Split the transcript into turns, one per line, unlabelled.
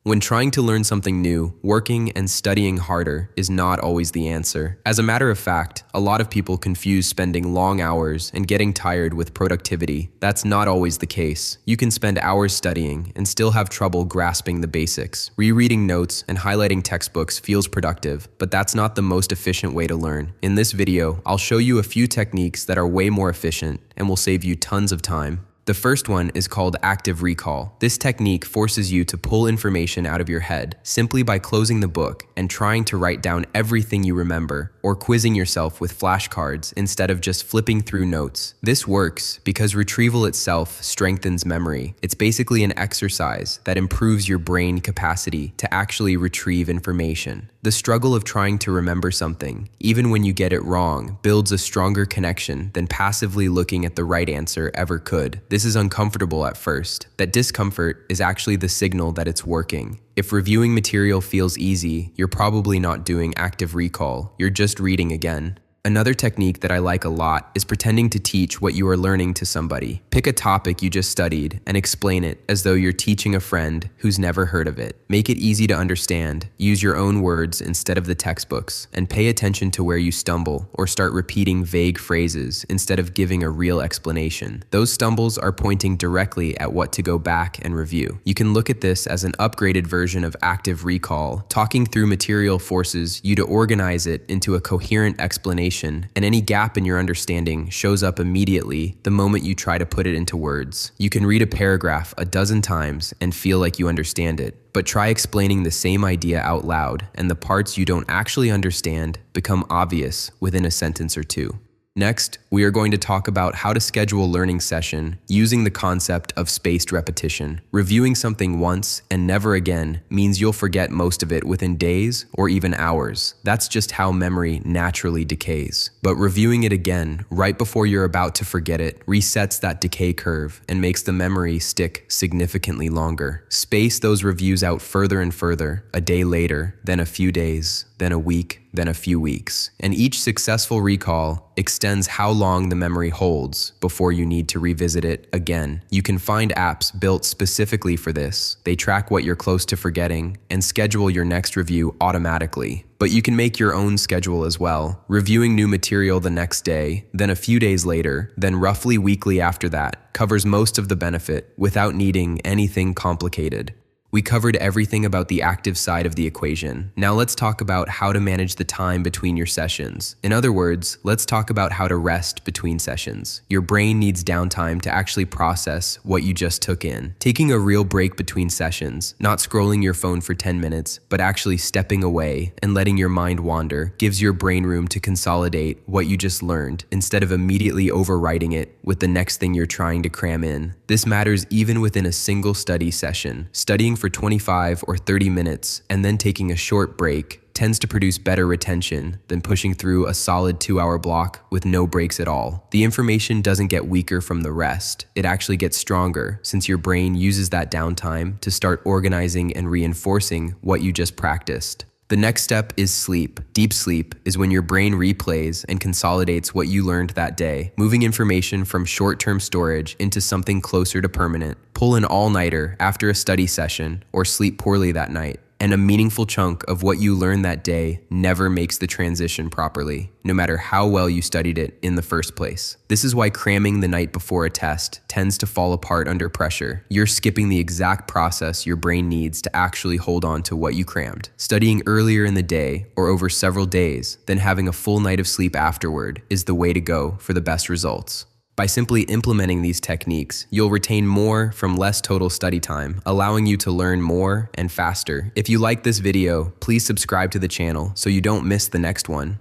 When trying to learn something new, working and studying harder is not always the answer. As a matter of fact, a lot of people confuse spending long hours and getting tired with productivity. That's not always the case. You can spend hours studying and still have trouble grasping the basics. Rereading notes and highlighting textbooks feels productive, but that's not the most efficient way to learn. In this video, I'll show you a few techniques that are way more efficient and will save you tons of time. The first one is called active recall. This technique forces you to pull information out of your head simply by closing the book and trying to write down everything you remember, or quizzing yourself with flashcards instead of just flipping through notes. This works because retrieval itself strengthens memory. It's basically an exercise that improves your brain capacity to actually retrieve information. The struggle of trying to remember something, even when you get it wrong, builds a stronger connection than passively looking at the right answer ever could. This is uncomfortable at first. That discomfort is actually the signal that it's working. If reviewing material feels easy, you're probably not doing active recall, you're just reading again. Another technique that I like a lot is pretending to teach what you are learning to somebody. Pick a topic you just studied and explain it as though you're teaching a friend who's never heard of it. Make it easy to understand, use your own words instead of the textbooks, and pay attention to where you stumble or start repeating vague phrases instead of giving a real explanation. Those stumbles are pointing directly at what to go back and review. You can look at this as an upgraded version of active recall. Talking through material forces you to organize it into a coherent explanation, and any gap in your understanding shows up immediately the moment you try to put it into words. You can read a paragraph a dozen times and feel like you understand it, but try explaining the same idea out loud, and the parts you don't actually understand become obvious within a sentence or two. Next, we are going to talk about how to schedule a learning session using the concept of spaced repetition. Reviewing something once and never again means you'll forget most of it within days or even hours. That's just how memory naturally decays. But reviewing it again right before you're about to forget it resets that decay curve and makes the memory stick significantly longer. Space those reviews out further and further, a day later, then a few days, then a week, then a few weeks. And each successful recall extends how long the memory holds before you need to revisit it again. You can find apps built specifically for this. They track what you're close to forgetting and schedule your next review automatically. But you can make your own schedule as well, reviewing new material the next day, then a few days later, then roughly weekly after that, covers most of the benefit without needing anything complicated. We covered everything about the active side of the equation. Now let's talk about how to manage the time between your sessions. In other words, let's talk about how to rest between sessions. Your brain needs downtime to actually process what you just took in. Taking a real break between sessions, not scrolling your phone for 10 minutes, but actually stepping away and letting your mind wander, gives your brain room to consolidate what you just learned instead of immediately overwriting it with the next thing you're trying to cram in. This matters even within a single study session. Studying for 25 or 30 minutes and then taking a short break tends to produce better retention than pushing through a solid 2-hour block with no breaks at all. The information doesn't get weaker from the rest. It actually gets stronger since your brain uses that downtime to start organizing and reinforcing what you just practiced. The next step is sleep. Deep sleep is when your brain replays and consolidates what you learned that day, moving information from short-term storage into something closer to permanent. Pull an all-nighter after a study session or sleep poorly that night, and a meaningful chunk of what you learned that day never makes the transition properly, no matter how well you studied it in the first place. This is why cramming the night before a test tends to fall apart under pressure. You're skipping the exact process your brain needs to actually hold on to what you crammed. Studying earlier in the day or over several days, then having a full night of sleep afterward is the way to go for the best results. By simply implementing these techniques, you'll retain more from less total study time, allowing you to learn more and faster. If you like this video, please subscribe to the channel so you don't miss the next one.